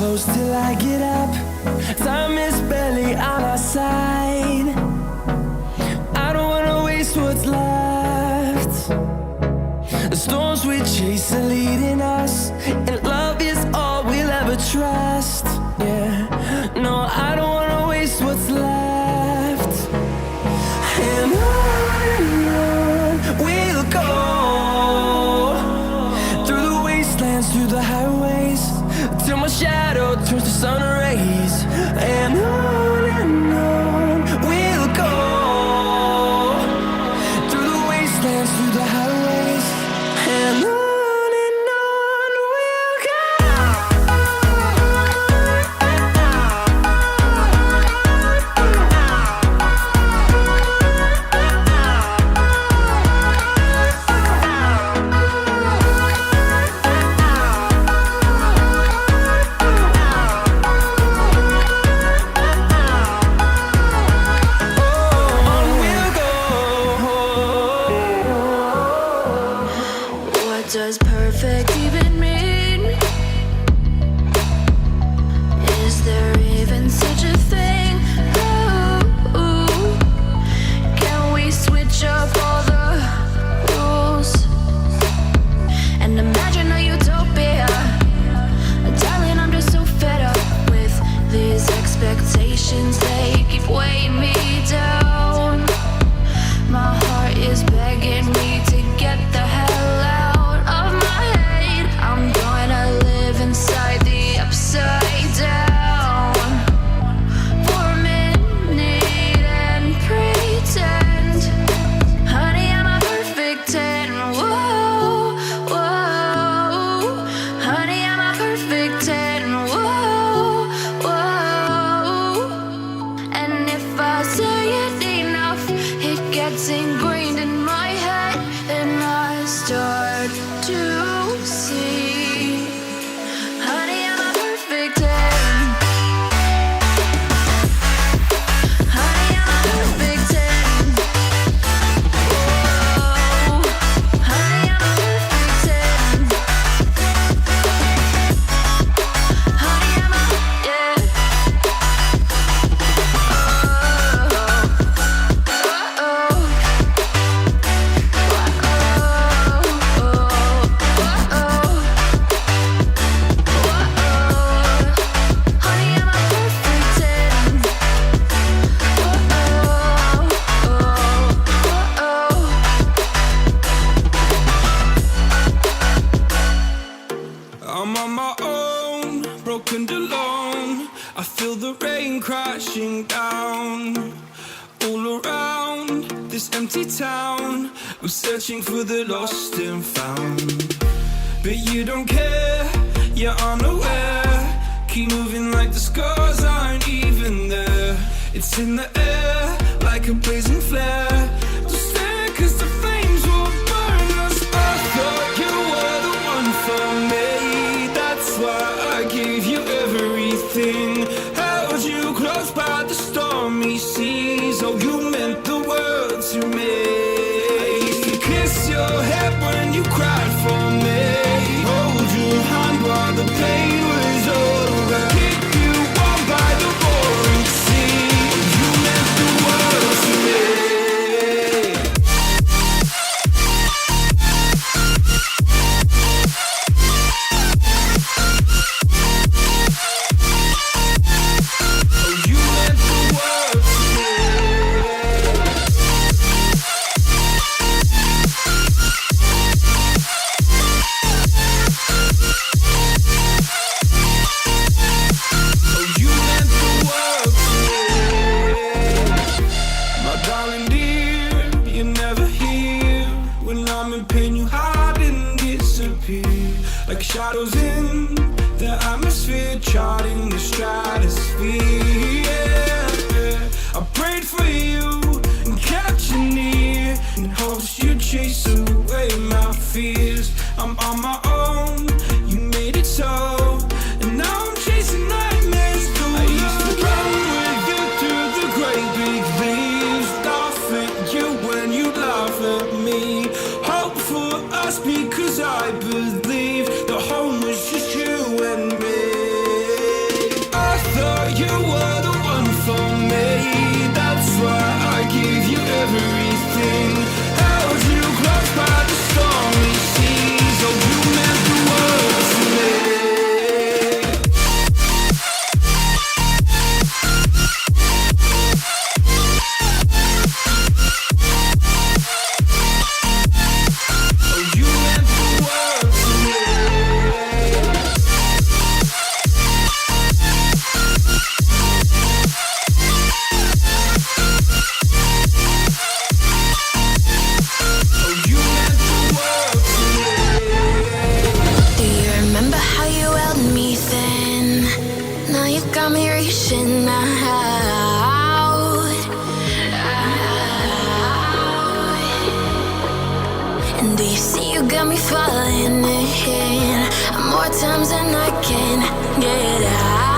close till I get up. Time is barely on our side. I don't wanna waste what's left. The storms we chase are leading us, and love is all we'll ever trust. Yeah, no, I don't wanna waste what's left. And on we'll go, through the wastelands, through the highways, till my shadow turns to sun rays. And on we'll go, through the wastelands, through the highways, and on we'll go. What does perfect even mean? Is there even such a thing? Ooh, can we switch up all the rules and imagine a utopia? Darling, I'm just so fed up with these expectations. They keep weighing me down. My heart is begging me to get the hell out of my head. I'm gonna live inside the upside down for a minute and pretend, honey, I'm a perfect 10. Whoa, whoa, honey, I'm a perfect 10. Whoa, whoa, and if I say it enough, it gets ingrained in my head, and I start to see, honey, I'm a perfect 10. Honey, I'm a perfect 10. Whoa, honey, I'm a perfect 10. Honey, I'm a, yeah. I'm on my own, broken and alone. I feel the rain crashing down all around this empty town. I'm searching for the lost and found, but you don't care, you're unaware. Keep moving like the scars aren't even there. It's in the air like a blazing flare. Don't stare 'cause the flames will burn us. I thought you were the one for me. That's why I gave you everything. Held you close by the stormy seas. Oh, you meant the world to me. I used to kiss your head when you cried for me. Hold your hand while the pain was over. Keep you warm by the roaring sea. You meant the world to me. Oh, you meant the world to me. Oh, you meant the world to me. My darling dear, you're never here. When I'm in pain, you hide and disappear. Like shadows in the atmosphere, charting the stratosphere. Yeah. I prayed for you and kept you near, in hopes you'd chase away my fears. I'm on my own, you made it so, and now I'm chasing nightmares too. I used to run with you through the great big leaves, laugh at you when you laugh at me. Hope for us because I believe the home was just you and me. got me reaching out. And do you see you got me falling in more times than I can get out.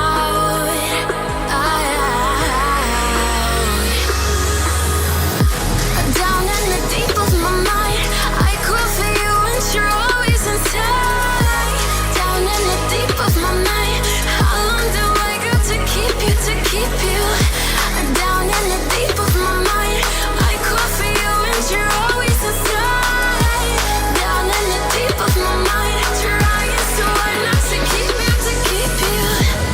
Down in the deep of my mind, I crawl for you and you're always inside. Down in the deep of my mind, how long do I got to keep you, to keep you? Down in the deep of my mind, I crawl for you and you're always inside. Down in the deep of my mind, trying so hard not to keep you, to keep you.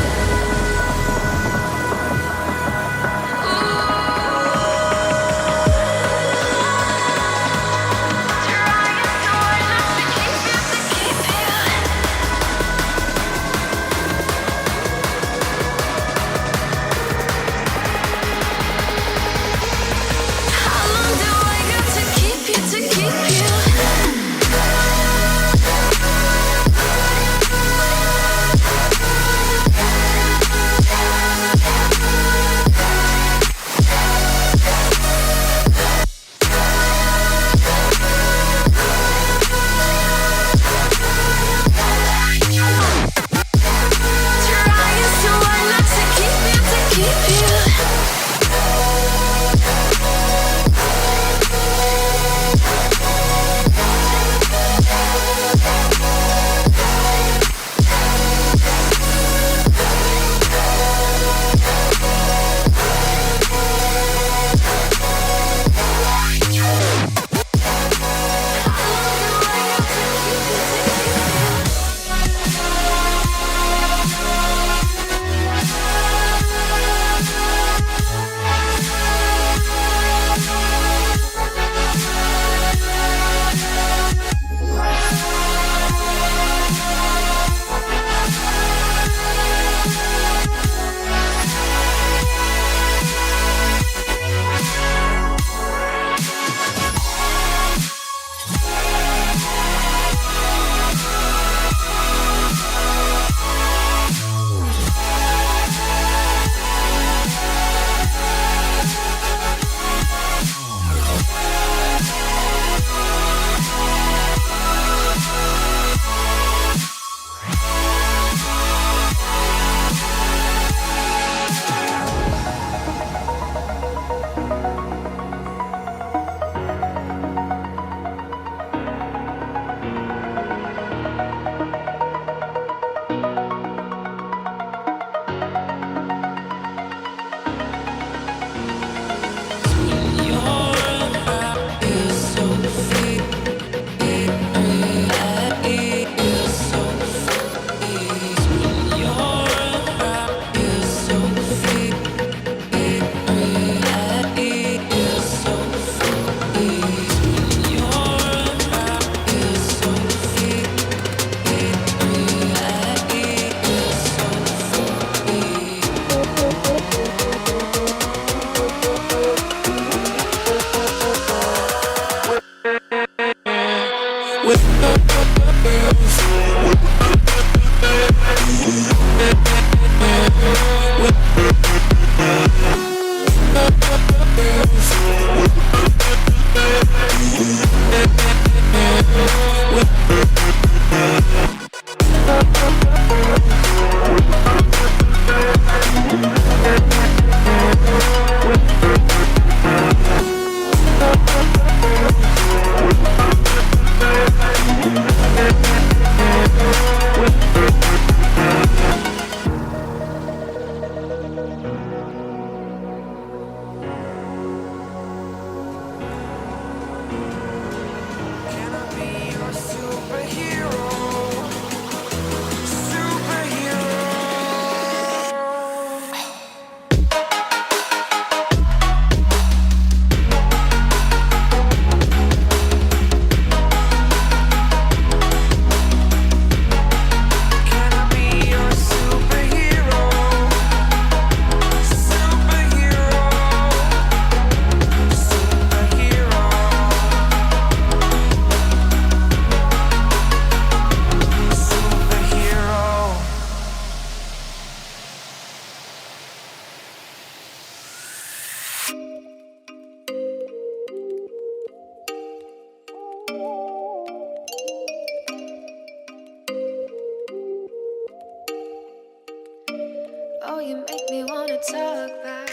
Oh, you make me wanna talk back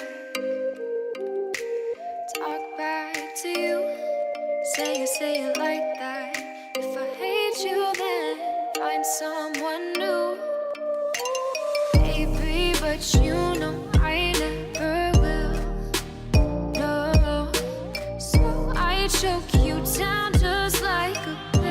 to you. Say it like that. If I hate you, then find someone new. Baby, but you know I never will. No, so I choke you down just like a pill.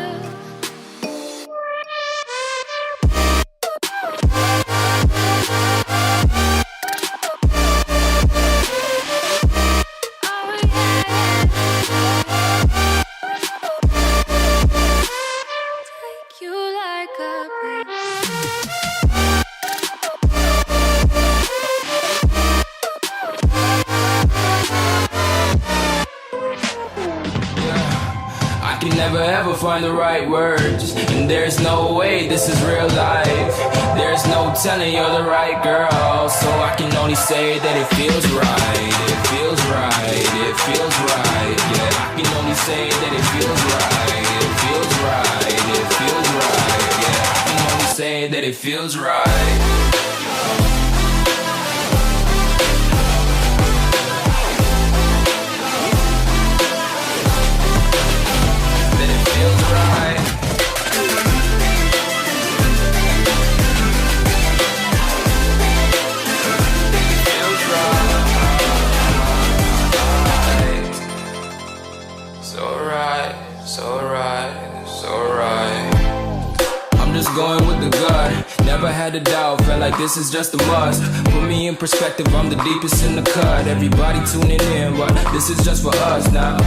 Never ever find the right words, and there's no way this is real life. There's no telling you're the right girl, so I can only say that it feels right. It feels right, it feels right. Yeah, I can only say that it feels right. It feels right, it feels right. Yeah, I can only say that it feels right. Going with the gut, never had a doubt, felt like this is just a must. Put me in perspective, I'm the deepest in the cut. Everybody tuning in, but this is just for us now.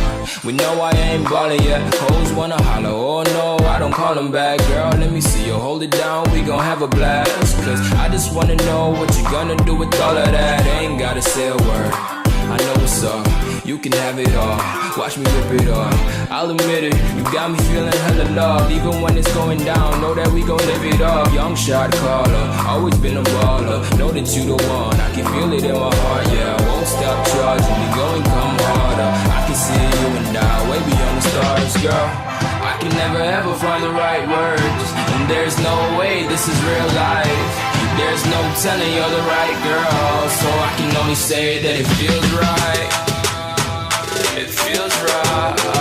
We know I ain't ballin' yet, hoes wanna holler, oh no, I don't call them back. Girl, let me see you hold it down, we gon' have a blast. Cause I just wanna know what you gonna do with all of that. Ain't gotta say a word, I know what's up, you can have it all. Watch me rip it off, I'll admit it, you got me feeling hella loved. Even when it's going down, know that we gon' live it up. Young shot caller, always been a baller. Know that you the one, I can feel it in my heart. Yeah, I won't stop charging, we go and come harder. I can see you and I, way beyond the stars, girl. I can never ever find the right words, and there's no way this is real life. There's no telling you're the right girl, so I can only say that it feels right. It feels right.